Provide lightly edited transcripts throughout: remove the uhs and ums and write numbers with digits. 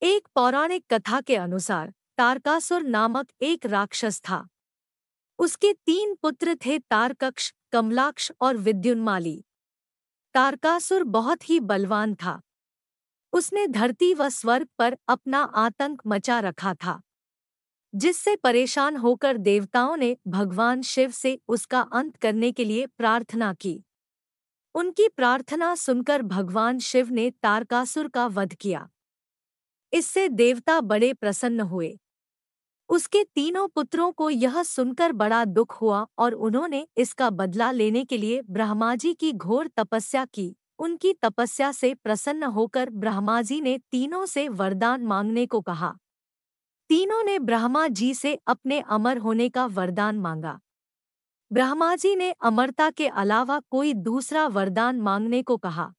एक पौराणिक कथा के अनुसार तारकासुर नामक एक राक्षस था। उसके 3 पुत्र थे, तारकक्ष, कमलाक्ष और विद्युन्माली। तारकासुर बहुत ही बलवान था। उसने धरती व स्वर्ग पर अपना आतंक मचा रखा था, जिससे परेशान होकर देवताओं ने भगवान शिव से उसका अंत करने के लिए प्रार्थना की। उनकी प्रार्थना सुनकर भगवान शिव ने तारकासुर का वध किया। इससे देवता बड़े प्रसन्न हुए। उसके तीनों पुत्रों को यह सुनकर बड़ा दुख हुआ और उन्होंने इसका बदला लेने के लिए ब्रह्मा जी की घोर तपस्या की। उनकी तपस्या से प्रसन्न होकर ब्रह्मा जी ने तीनों से वरदान मांगने को कहा। तीनों ने ब्रह्मा जी से अपने अमर होने का वरदान मांगा। ब्रह्मा जी ने अमरता के अलावा कोई दूसरा वरदान मांगने को कहा।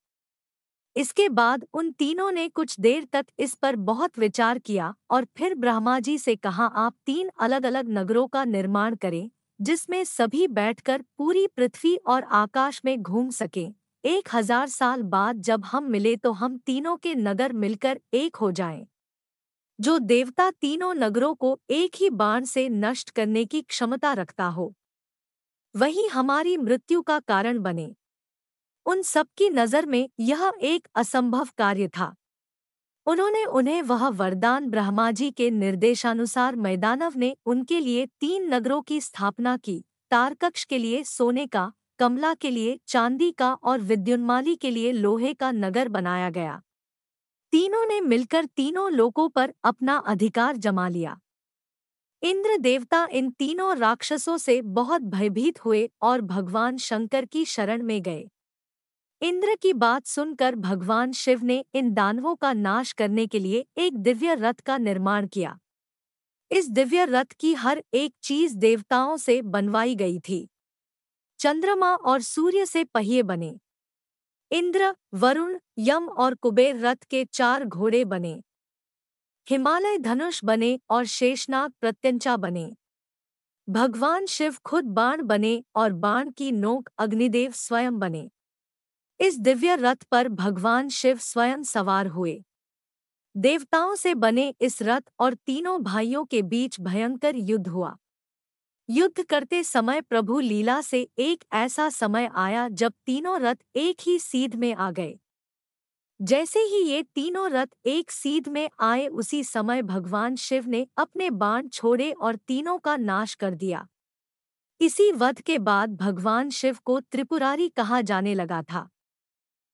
इसके बाद उन तीनों ने कुछ देर तक इस पर बहुत विचार किया और फिर ब्रह्मा जी से कहा, आप 3 अलग-अलग नगरों का निर्माण करें, जिसमें सभी बैठकर पूरी पृथ्वी और आकाश में घूम सकें। 1000 साल बाद जब हम मिले तो हम तीनों के नगर मिलकर एक हो जाएं। जो देवता तीनों नगरों को एक ही बाण से नष्ट करने की क्षमता रखता हो, वही हमारी मृत्यु का कारण बने। उन सबकी नज़र में यह एक असंभव कार्य था। उन्होंने उन्हें वह वरदान ब्रह्मा जी के निर्देशानुसार मैदानव ने उनके लिए 3 नगरों की स्थापना की। तारकक्ष के लिए सोने का, कमला के लिए चांदी का और विद्युन्माली के लिए लोहे का नगर बनाया गया। तीनों ने मिलकर तीनों लोकों पर अपना अधिकार जमा लिया। इंद्र देवता इन तीनों राक्षसों से बहुत भयभीत हुए और भगवान शंकर की शरण में गए। इंद्र की बात सुनकर भगवान शिव ने इन दानवों का नाश करने के लिए एक दिव्य रथ का निर्माण किया। इस दिव्य रथ की हर एक चीज देवताओं से बनवाई गई थी। चंद्रमा और सूर्य से पहिए बने। इंद्र, वरुण, यम और कुबेर रथ के 4 घोड़े बने। हिमालय धनुष बने और शेषनाग प्रत्यंचा बने। भगवान शिव खुद बाण बने और बाण की नोक अग्निदेव स्वयं बने। इस दिव्य रथ पर भगवान शिव स्वयं सवार हुए। देवताओं से बने इस रथ और तीनों भाइयों के बीच भयंकर युद्ध हुआ। युद्ध करते समय प्रभु लीला से एक ऐसा समय आया जब तीनों रथ एक ही सीध में आ गए। जैसे ही ये तीनों रथ एक सीध में आए, उसी समय भगवान शिव ने अपने बाण छोड़े और तीनों का नाश कर दिया। इसी वध के बाद भगवान शिव को त्रिपुरारी कहा जाने लगा था।